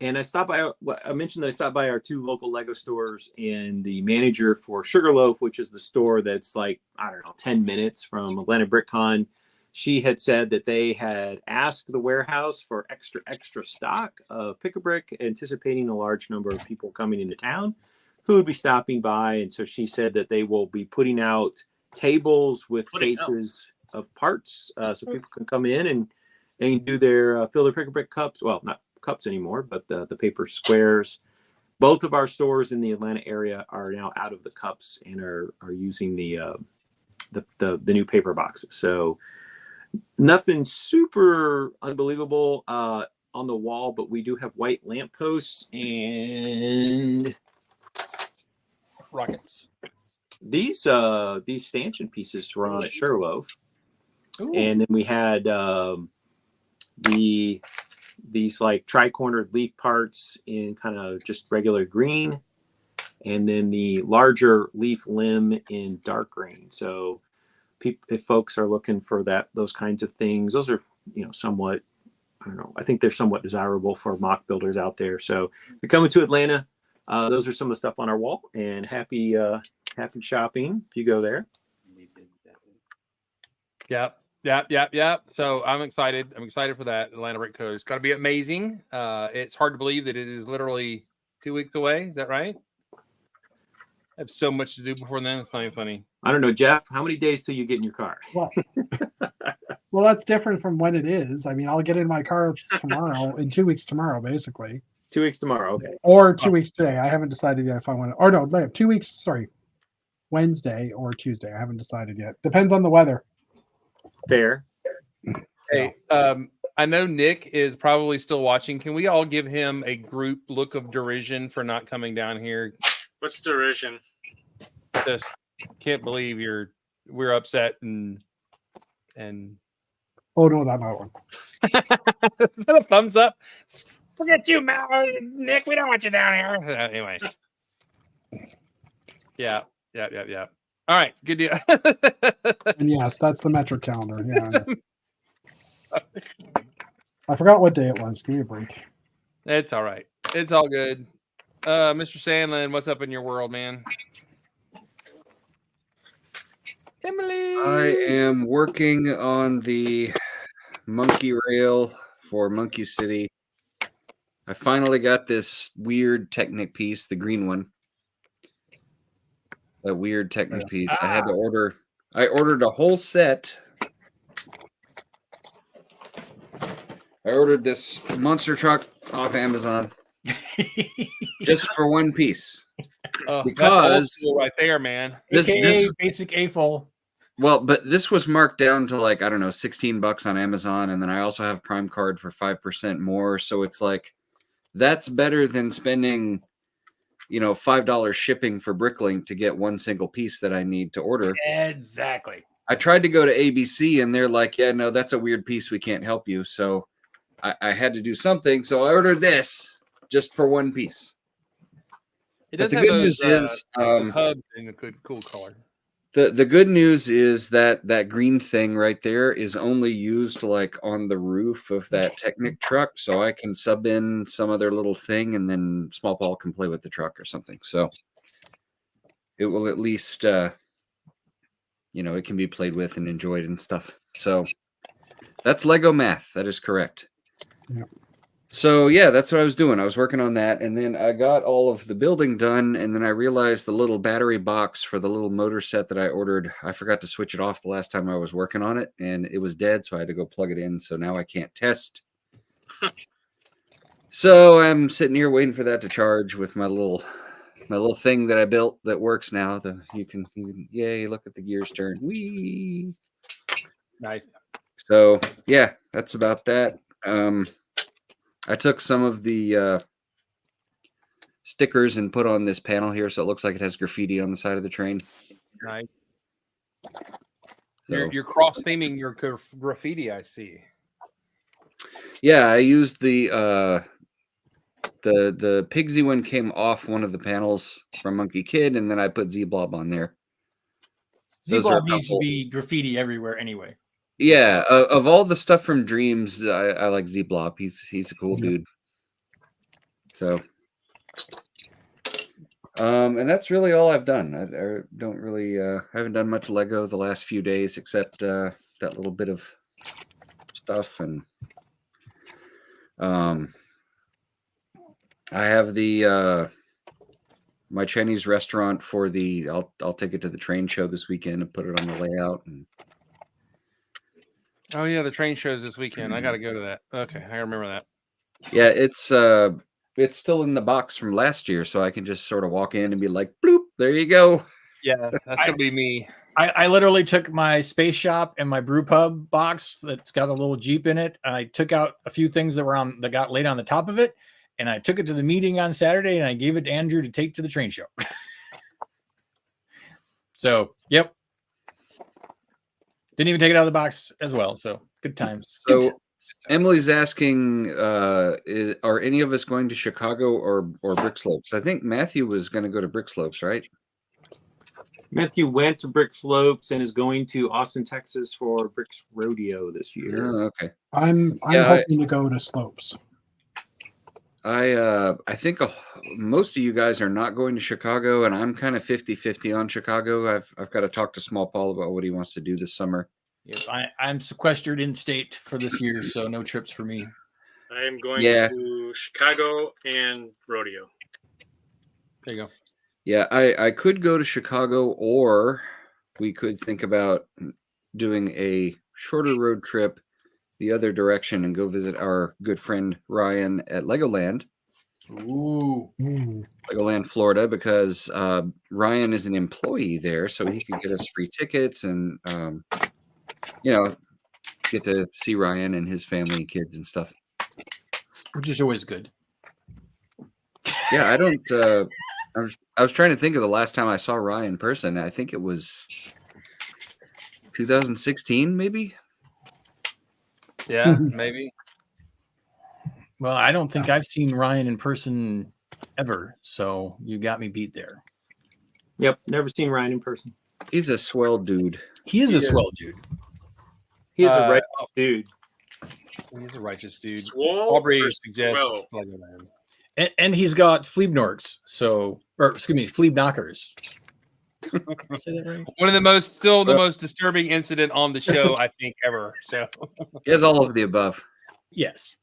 And I stopped by. I mentioned that I stopped by our 2 local Lego stores, and the manager for Sugarloaf, which is the store that's like, I don't know, 10 minutes from Atlanta BrickCon, she had said that they had asked the warehouse for extra stock of Pick-a-Brick, anticipating a large number of people coming into town who would be stopping by. And so she said that they will be putting out tables with cases of parts, so people can come in and do their fill their Pick-a-Brick cups. Well, not cups anymore, but the paper squares. Both of our stores in the Atlanta area are now out of the cups and are using the new paper boxes. So nothing super unbelievable on the wall, but we do have white lampposts and Rockets. these stanchion pieces were on at Sugarloaf. Ooh. And then we had these like tri-cornered leaf parts in kind of just regular green, and then the larger leaf limb in dark green. So if folks are looking for those kinds of things, those are, somewhat, I don't know, I think they're somewhat desirable for mock builders out there. So if you're coming to Atlanta, those are some of the stuff on our wall, and happy shopping if you go there. Yep. So I'm excited. I'm excited for that Atlanta Brick Code. It's got to be amazing. It's hard to believe that it is literally 2 weeks away. Is that right? I have so much to do before then. It's not even funny. I don't know, Jeff, how many days till you get in your car? Well, that's different from when it is. I mean, I'll get in my car tomorrow, in 2 weeks tomorrow, basically. 2 weeks tomorrow. Okay. Or 2 weeks today. I haven't decided yet if I want to. Or no, 2 weeks, sorry. Wednesday or Tuesday. I haven't decided yet. Depends on the weather. Fair. So, Hey, I know Nick is probably still watching. Can we all give him a group look of derision for not coming down here? what's derision? Just can't believe we're upset and oh no, not my one. is that a thumbs up? Forget you, Nick. We don't want you down here. Anyway. Yeah. All right, good deal. And yes, that's the metric calendar. Yeah. I forgot what day it was. Give me a break. It's all right. It's all good. Mr. Sandlin, what's up in your world, man? Emily. I am working on the monkey rail for Monkey City. I finally got this weird Technic piece, the green one. A weird Technic piece. I had to order. I ordered a whole set. I ordered this monster truck off Amazon just for one piece. Oh, because- that's old school right there, man. AKA basic AFOL. Well, but this was marked down to like, I don't know, $16 on Amazon. And then I also have Prime Card for 5% more. So it's like, that's better than spending, $5 shipping for Bricklink to get one single piece that I need to order. Exactly. I tried to go to ABC and they're like, yeah, no, that's a weird piece. We can't help you. So I had to do something. So I ordered this just for one piece. It But does the have good those, news is, hubs in a good, cool color. The good news is that green thing right there is only used like on the roof of that Technic truck, so I can sub in some other little thing, and then Small Paul can play with the truck or something. So it will at least, it can be played with and enjoyed and stuff. So that's Lego math. That is correct. Yeah. So yeah, that's what I was doing. I was working on that, and then I got all of the building done, and then I realized the little battery box for the little motor set that I ordered, I forgot to switch it off the last time I was working on it, and it was dead, so I had to go plug it in. So now I can't test. So I'm sitting here waiting for that to charge with my little thing that I built that works now. You can yay, look at the gears turn. Whee! Nice. So yeah, that's about that. I took some of the stickers and put on this panel here, so it looks like it has graffiti on the side of the train. Nice. So, You're cross theming your graffiti. I see. yeah, I used the Pigsy one came off one of the panels from Monkey Kid, and then I put Z-Blob on there. Those are a Z-Blob needs to couple- be graffiti everywhere anyway. Yeah, of all the stuff from Dreams, I like Z-Blob. He's a cool dude. So, and that's really all I've done. I don't really, I haven't done much Lego the last few days, except that little bit of stuff. And I have the my Chinese restaurant for the. I'll take it to the train show this weekend and put it on the layout. And Oh yeah, the train shows this weekend. I got to go to that. Okay, I remember that. yeah, it's still in the box from last year, so I can just sort of walk in and be like, bloop, there you go. Yeah, that's gonna be me. I literally took my Space Shop and my Brew Pub box that's got a little Jeep in it. I took out a few things that got laid on the top of it, and I took it to the meeting on Saturday, and I gave it to Andrew to take to the train show. So, yep. Didn't even take it out of the box as well. So, good times. Good So times. Emily's asking, are any of us going to Chicago or Brick Slopes? I think Matthew was going to go to Brick Slopes, right? Matthew went to Brick Slopes and is going to Austin, Texas for Brick's Rodeo this year. Oh, okay. I'm Yeah, hoping to go to Slopes. I think most of you guys are not going to Chicago, and I'm kind of 50-50 on Chicago. I've got to talk to Small Paul about what he wants to do this summer. Yep, I'm sequestered in state for this year, so no trips for me. I am going Yeah. to Chicago and Rodeo. There you go. Yeah, I could go to Chicago, or we could think about doing a shorter road trip the other direction and go visit our good friend Ryan at Legoland. Ooh. Legoland, Florida, because Ryan is an employee there, so he can get us free tickets and, get to see Ryan and his family and kids and stuff. Which is always good. Yeah, I don't. I was trying to think of the last time I saw Ryan in person. I think it was 2016, maybe. Yeah, maybe. Well, I don't think I've seen Ryan in person ever, so you got me beat there. Yep, never seen Ryan in person. He's a swell dude. He is a Yeah. swell dude. He's a right dude. He's a righteous dude. Swole Aubrey or suggests swell? Legoland. And he's got Fleebnorks, Fleeb knockers. Did I say that right? One of the most disturbing incident on the show, I think, ever. So He has all of the above. Yes.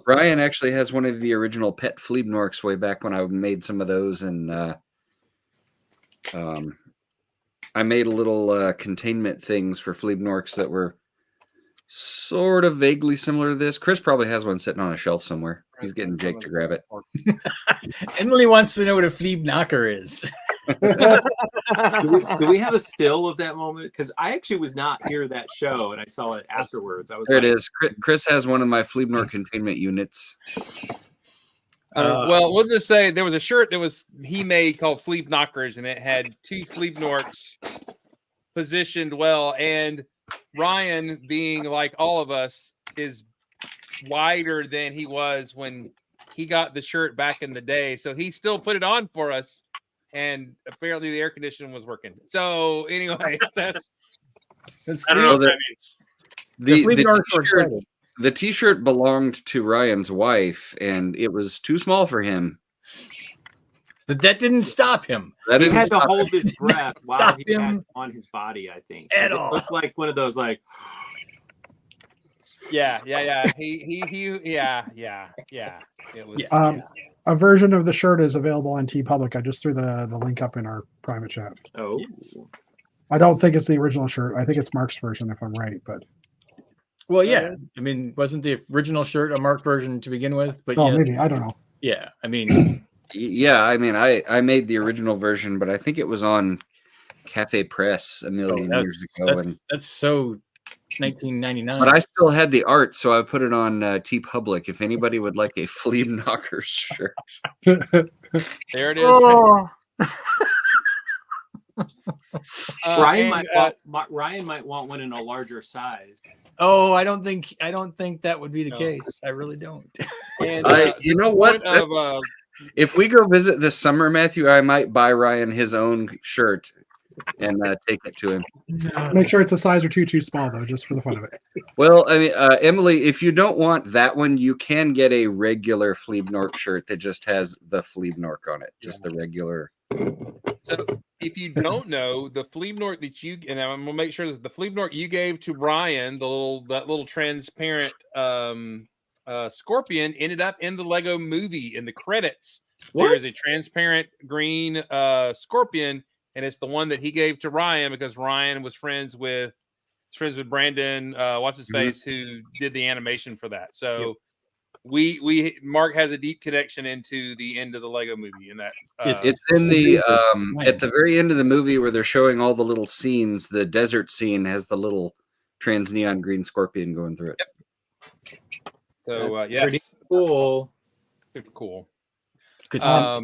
Ryan actually has one of the original pet Fleebnorks way back when I made some of those, and I made a little containment things for Fleebnorks that were sort of vaguely similar to this. Chris probably has one sitting on a shelf somewhere. He's getting Jake to grab it. Emily wants to know what a Fleeb knocker is. Do we have a still of that moment? Because I actually was not here that show, and I saw it afterwards. I was There like, it is. Chris has one of my Fleebnor containment units. well, we'll just say there was a shirt that he made called Fleep Knockers, and it had two Fleep Norks positioned well. And Ryan, being like all of us, is wider than he was when he got the shirt back in the day. So he still put it on for us, and apparently the air conditioning was working. So anyway, I don't know what that means. The t-shirt belonged to Ryan's wife, and it was too small for him. But that didn't stop him. That he didn't had to stop hold him. his breath while Stop he had him it on his body, I think. 'Cause at it all. looked like one of those, like, Yeah. Yeah. It was. Um, yeah. a version of the shirt is available on TeePublic. I just threw the link up in our private chat. Oh, I don't think it's the original shirt. I think it's Mark's version, if I'm right. But Well, yeah. I mean, wasn't the original shirt a Mark version to begin with? But oh, yes, maybe I don't know. yeah. I mean, Yeah, I mean, I made the original version, but I think it was on Cafe Press a million years ago, and that's so 1999. but I still had the art, so I put it on TeePublic. If anybody would like a Flea Knocker shirt, There it is. Oh, Ryan and, Ryan might want one in a larger size. oh, I don't think that would be the No. case. I really don't. and you know what? point of, If we go visit this summer, Matthew, I might buy Ryan his own shirt and take it to him. Make sure it's a size or two too small though, just for the fun of it. Well, I mean, Emily, if you don't want that one, you can get a regular Fleabnork shirt that just has the Fleabnork on it, just the regular. So if you don't know, the Fleabnork that you and I'm gonna make sure this the Fleabnork you gave to Ryan, that little transparent scorpion ended up in the Lego movie in the credits. There is a transparent green scorpion, and it's the one that he gave to Ryan because Ryan was friends with Brandon, what's his face, who did the animation for that. So we Mark has a deep connection into the end of the Lego movie, and that It's in the at the very end of the movie where they're showing all the little scenes. The desert scene has the little trans neon green scorpion going through it. so Pretty yes, cool. super cool. Good stuff.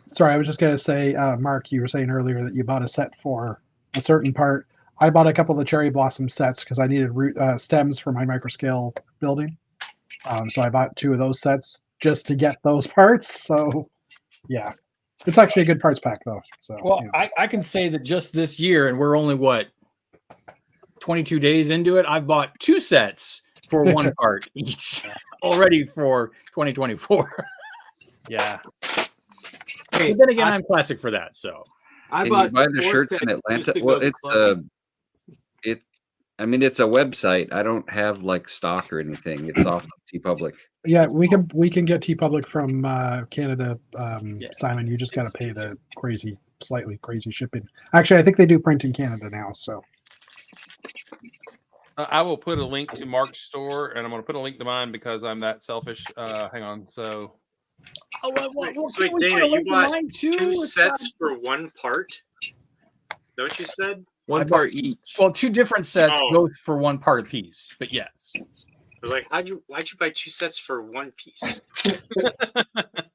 Sorry, I was just gonna say, Mark, you were saying earlier that you bought a set for a certain part. I bought a couple of the cherry blossom sets because I needed stems for my microscale building. So I bought 2 of those sets just to get those parts. So yeah, it's actually a good parts pack though. So Well, yeah. I can say that just this year, and we're only 22 days into it. I've bought 2 sets for 1 part each already for 2024. Yeah. Hey, But then again, I'm classic for that. So I Can bought you buy the 4 shirts sets in just Atlanta? to Well, go it's clubbing. I mean, it's a website. I don't have like stock or anything. It's off TeePublic. Yeah, we can get TeePublic from Canada. Yeah. Simon, you just got to pay the slightly crazy shipping. Actually, I think they do print in Canada now. So I will put a link to Mark's store, and I'm going to put a link to mine because I'm that selfish. Hang on. So So wait, Dana, you bought 2 sets for 1 part? Is that what you said? One part each. Well, 2 different sets, Oh. both for 1 part apiece. But yes, I was like, why'd you buy 2 sets for 1 piece?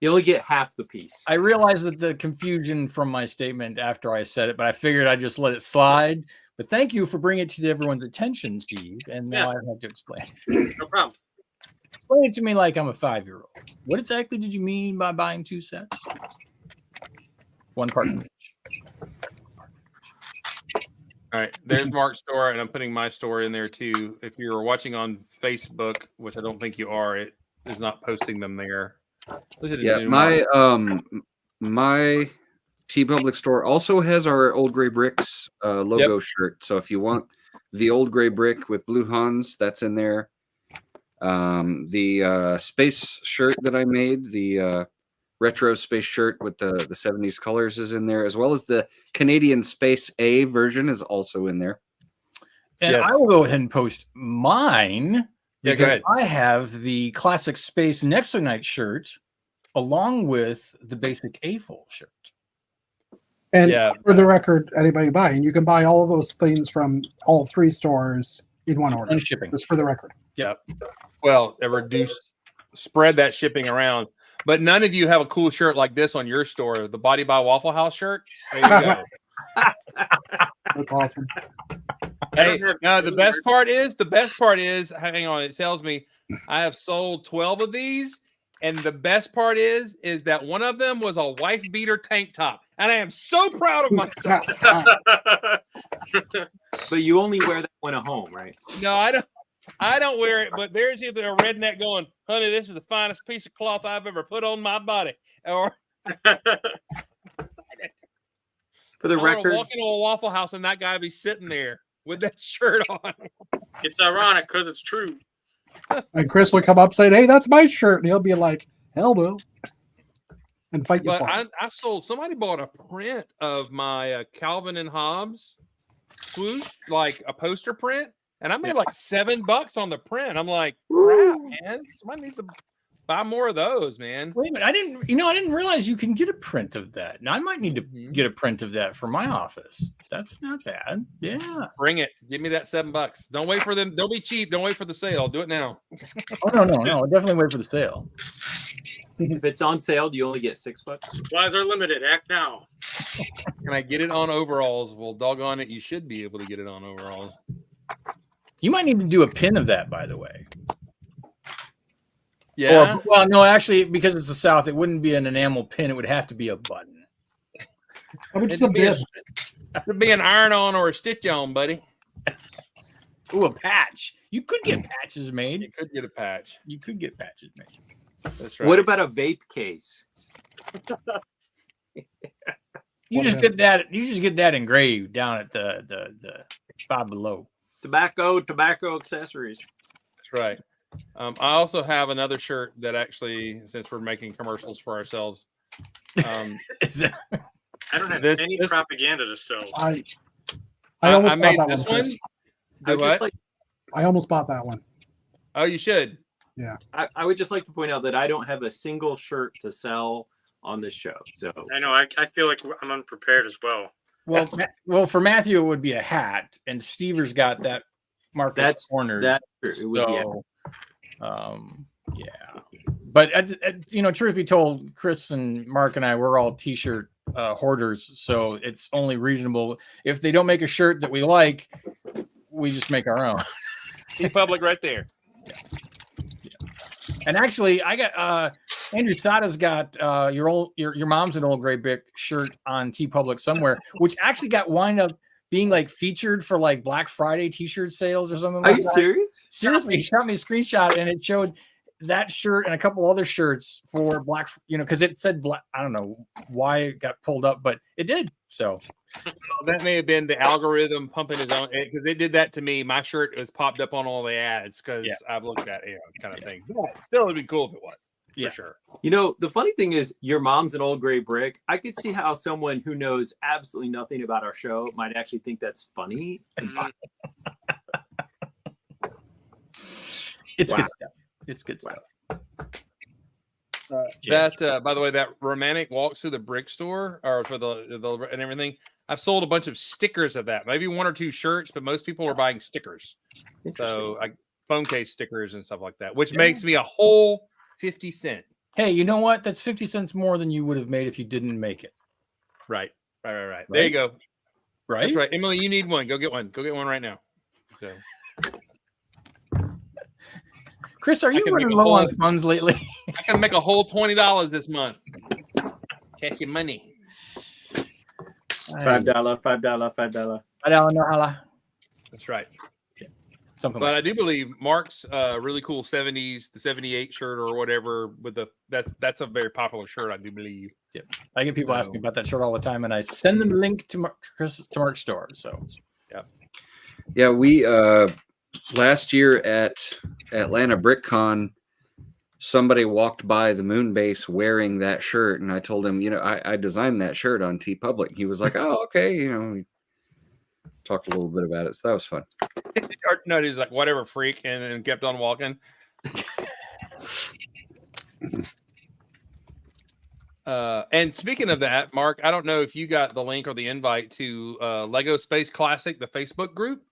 You only get half the piece. I realized that the confusion from my statement after I said it, but I figured I'd just let it slide. But thank you for bringing it to everyone's attention, Steve. And now I have to explain it. No problem. Explain it to me like I'm a 5-year-old. What exactly did you mean by buying 2 sets? 1 part each. all right, there's Mark's store, and I'm putting my store in there too. If you're watching on Facebook, which I don't think you are, it is not posting them there. Yeah, my TeePublic store also has our Old Gray Bricks logo shirt. So if you want the Old Gray Brick with Blue Hans, that's in there. The space shirt that I made, the retro space shirt with the 70s colors is in there, as well as the Canadian Space A version is also in there. And Yes. I will go ahead and post mine. Yeah, go because ahead. I have the Classic Space Nexonite shirt along with the basic AFOL shirt. and Yeah. for the record, anybody buying, you can buy all of those things from all 3 stores in one order. And shipping. Just for the record. Well, a reduced spread that shipping around. But none of you have a cool shirt like this on your store, the Body by Waffle House shirt. There you go. That's awesome. Hey, now the best part is, hang on, it tells me I have sold 12 of these, and the best part is that one of them was a wife beater tank top, and I am so proud of myself. But you only wear that one at home, right? No, I don't wear it, but there's either a redneck going, honey, this is the finest piece of cloth I've ever put on my body, or For the I wanna record, walk into a Waffle House and that guy be sitting there with that shirt on. It's ironic because it's true. And Chris would come up saying, "Hey, that's my shirt," and he'll be like, "Hell no," and fight you But for it. I sold. Somebody bought a print of my Calvin and Hobbes swoosh, like a poster print, and I made like $7 on the print. I'm like, crap, man. Somebody needs to buy more of those, man. Wait a minute, I didn't realize you can get a print of that. Now I might need to get a print of that for my office. That's not bad. Yeah. Bring it. Give me that $7. Don't wait for them. Don't be cheap. Don't wait for the sale. Do it now. Oh no. Definitely wait for the sale. If it's on sale, do you only get $6? Supplies are limited. Act now. Can I get it on overalls? Well, doggone it, you should be able to get it on overalls. You might need to do a pin of that, by the way. Yeah. Or, well, no, actually, because it's the South, it wouldn't be an enamel pin. It would have to be a button. How much is a bib? It'd be an iron-on or a stitch-on, buddy. Ooh, a patch. You could get patches made. You could get a patch. You could get patches made. That's right. What about a vape case? You just get that. You just get that engraved down at the Five Below. Tobacco accessories. That's right. I also have another shirt that actually, since we're making commercials for ourselves, Is that- I don't have This- any this- propaganda to sell. I almost I bought made that this one. one. Chris. I would, Do just what? I almost bought that one. Oh, you should. I would just like to point out that I don't have a single shirt to sell on this show. So I know. I feel like I'm unprepared as well. well, for Matthew, it would be a hat, and Stever's got that market That's- cornered. that it would be So, yeah. But truth be told, Chris and Mark and I, we're all t-shirt hoarders, so it's only reasonable if they don't make a shirt that we like, we just make our own. T-Public right there. And actually, I got Andrew Sada's got your mom's an old gray brick shirt on TeePublic somewhere, which actually got wind up being like featured for like Black Friday t-shirt sales or something. Are like you that. serious? Seriously, he shot me a screenshot and it showed that shirt and a couple other shirts for Black, because it said Black. I don't know why it got pulled up, but it did. So That may have been the algorithm pumping his own, because it did that to me. My shirt was popped up on all the ads because I've looked at it, kind of thing. But still, it'd be cool if it was. For sure. You know, the funny thing is, your mom's an old gray brick. I could see how someone who knows absolutely nothing about our show might actually think that's funny. it's Wow. good stuff. It's good stuff. That, by the way, that romantic walks through the brick store or for the and everything. I've sold a bunch of stickers of that. Maybe one or two shirts, but most people are buying stickers. So I phone case stickers and stuff like that, which makes me a whole 50 cents. Hey, you know what? That's 50 cents more than you would have made if you didn't make it. Right. There you go. Right? That's right. Emily, you need one. Go get one. Go get one right now. So Chris, are you can make running a low on whole- funds lately? I can make a whole $20 this month. Cash your money. $5. I don't know how. That's right. Something But like I do believe Mark's really cool 70s, the 78 shirt or whatever with the that's a very popular shirt, I do believe. that. I get people asking about that shirt all the time, and I send them a link to Mark's store. So Yeah, we last year at Atlanta BrickCon, somebody walked by the moon base wearing that shirt, and I told him, I designed that shirt on TeePublic. He was like, "Oh, okay," we talked a little bit about it, so that was fun. No, he's like, whatever, freak, and then kept on walking. And speaking of that, Mark, I don't know if you got the link or the invite to Lego Space Classic, the Facebook group.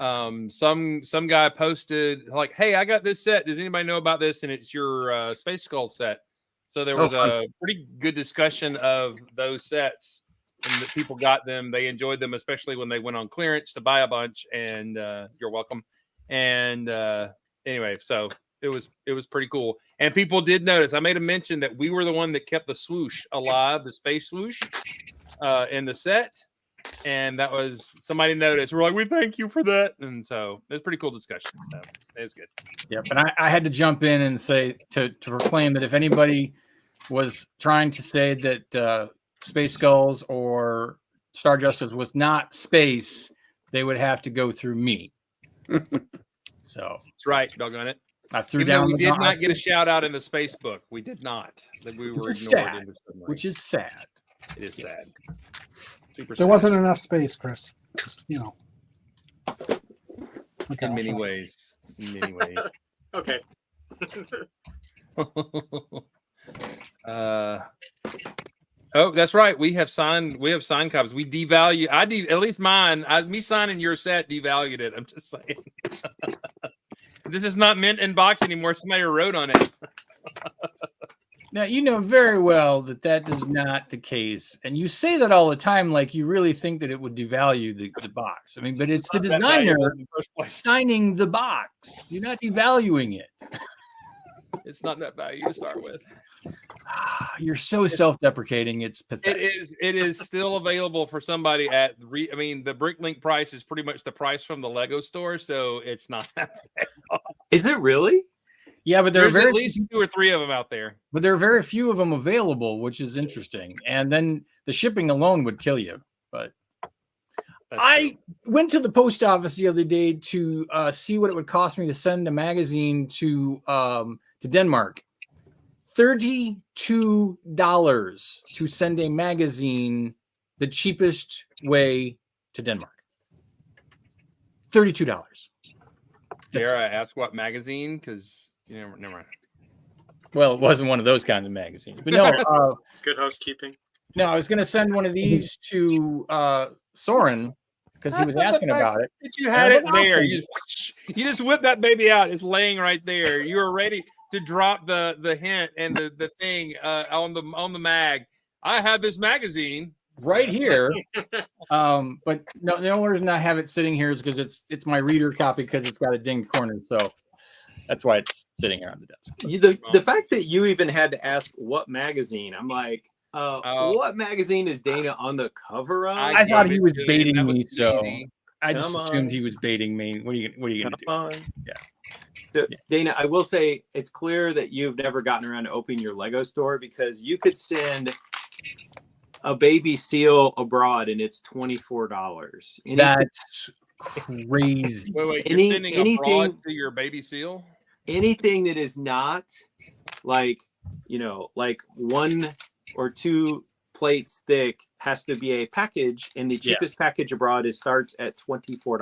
Some guy posted like, "Hey, I got this set. Does anybody know about this?" And it's your Space Skull set. So there was a pretty good discussion of those sets, and that people got them. They enjoyed them, especially when they went on clearance to buy a bunch. And you're welcome. And anyway, so it was pretty cool. And people did notice. I made a mention that we were the one that kept the swoosh alive, the space swoosh, in the set. And that was somebody noticed. We're like, we thank you for that. And so it was pretty cool discussion. So it was good. yep. And I had to jump in and say to proclaim that if anybody was trying to say that Space Skulls or Star Justice was not space, they would have to go through me. So That's right. Doggone it. I threw Even though down. we the did not gauntlet, get a shout out in the space book. We did not. That we were is ignored sad. in the submarine. which is sad. It is sad. Super There sad. wasn't enough space, Chris. You know. Okay, in I'll many shut up. ways. In many ways. Okay. Oh, that's right. We have signed copies. We devalue. At least mine. Me signing your set devalued it. I'm just saying. This is not mint in box anymore. Somebody wrote on it. Now you know very well that is not the case, and you say that all the time, like you really think that it would devalue the box. I mean, but it's the That valuable designer in the first place. signing the box. You're not devaluing it. It's not that value to start with. You're so self-deprecating. It's pathetic. It is still available for somebody at I mean, the Bricklink price is pretty much the price from the Lego store, so it's not that bad. Is it really? Yeah, but there are There's very at least 2 or 3 of them out there. but there are very few of them available, which is interesting. And then the shipping alone would kill you. But That's I true. went to the post office the other day to see what it would cost me to send a magazine to Denmark. $32 to send a magazine the cheapest way to Denmark. $32. Dare I ask what magazine? Because never mind. Well, it wasn't one of those kinds of magazines, but no. Good housekeeping. No, I was going to send one of these to Soren because he was asking about it. That you had I it have an there. option. You just whip that baby out. It's laying right there. You were ready to drop the hint and the thing on the mag. I have this magazine Right here. But no, the only reason I have it sitting here is because it's my reader copy because it's got a dinged corner. So that's why it's sitting here on the desk. The fact that you even had to ask what magazine, I'm like, what magazine is Dana on the cover of? I thought gave he it was to him. baiting That was me, so easy. I just Come assumed on. he was baiting me. What are you gonna do? Come on. Yeah. So, Dana, I will say it's clear that you've never gotten around to opening your Lego store because you could send a baby seal abroad and it's $24. That's crazy. Wait, Any- you're sending anything- abroad to your baby seal? Anything that is not like, like 1 or 2 plates thick has to be a package, and the cheapest package abroad starts at $24.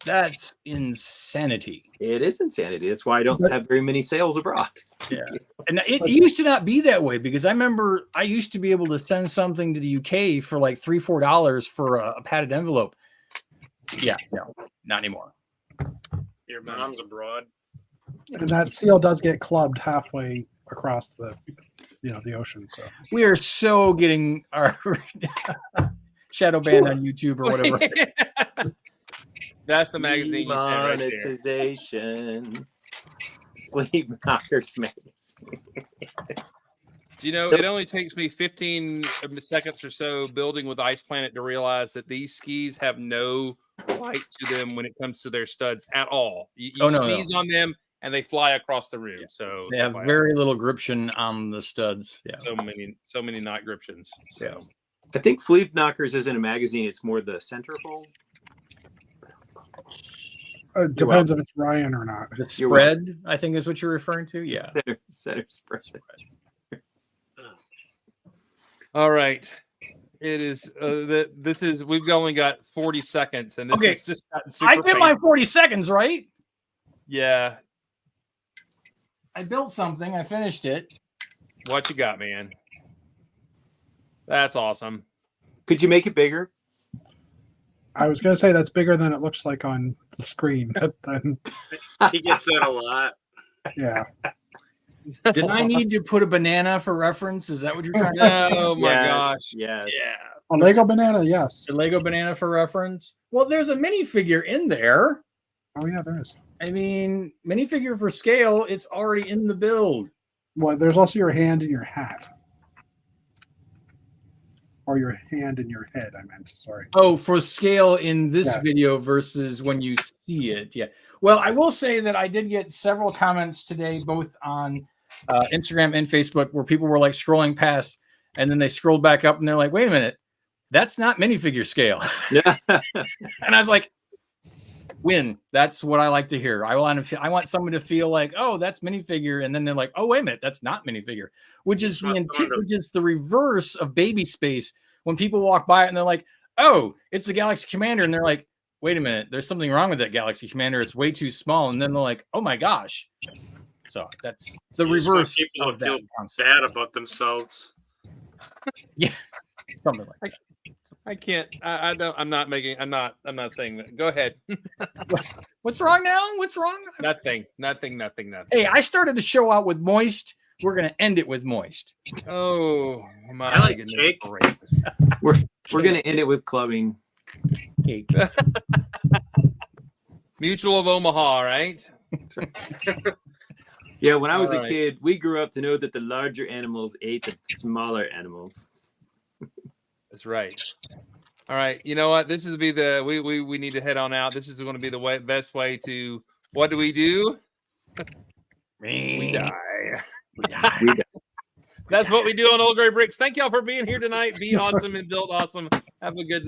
That's insanity. It is insanity. That's why I don't have very many sales abroad. Yeah. And it used to not be that way because I remember I used to be able to send something to the UK for like $3-4 for a padded envelope. Yeah, no, not anymore. Your mom's abroad. And that seal does get clubbed halfway across the ocean. So We are so getting our shadow banned on YouTube or whatever. That's the magazine you sent right there. Monetization. Flea Knockers magazine. Do you know, it only takes me 15 seconds or so building with Ice Planet to realize that these skis have no light to them when it comes to their studs at all. You sneeze on them and they fly across the room. So They have very little gription on the studs. Yeah. so many not griptions. So I think Flea Knockers isn't a magazine. It's more the centerfold. it depends if it's Ryan or not. The spread, I think, is what you're referring to. Yeah. Center spread. all right. It is we've only got 40 seconds and this Okay. is just gotten super I get my painful. 40 seconds, right? Yeah. I built something. I finished it. What you got, man? That's awesome. Could you make it bigger? I was going to say that's bigger than it looks like on the screen. He gets that a lot. Yeah. Did I need to put a banana for reference? Is that what you're trying to say? Oh my Yes, gosh. Yes. Yeah. A Lego banana, yes. The Lego banana for reference? Well, there's a minifigure in there. Oh yeah, there is. I mean, minifigure for scale, it's already in the build. Well, there's also your hand and your hat. Or your hand and your head, I meant. Sorry. Oh, for scale in this Yes. video versus when you see it. Yeah. Well, I will say that I did get several comments today, both on Instagram and Facebook, where people were like scrolling past and then they scrolled back up and they're like, wait a minute, that's not minifigure scale. Yeah. And I was like, Win. That's what I like to hear. I want someone to feel like, oh, that's minifigure, and then they're like, oh, wait a minute, that's not minifigure, which is which is the reverse of Baby Space. When people walk by it and they're like, oh, it's the Galaxy Commander, and they're like, wait a minute, there's something wrong with that Galaxy Commander. It's way too small, and then they're like, oh my gosh. So that's the You just want reverse people of to that feel concept. bad about themselves. Yeah, something like that. I can't. I don't. I'm not making. I'm not saying that. Go ahead. What's wrong now? What's wrong? Nothing. Hey, I started the show out with moist. We're gonna end it with moist. Oh my I like goodness cake. gracious. We're gonna end it with clubbing. Cake. Mutual of Omaha, right? Yeah, when I was All a right. kid, we grew up to know that the larger animals ate the smaller animals. That's right. All right. You know what? This is be the we need to head on out. This is going to be the best way to. What do? We die. That's what we do on Old Gray Bricks. Thank y'all for being here tonight. Be awesome and build awesome. Have a good night.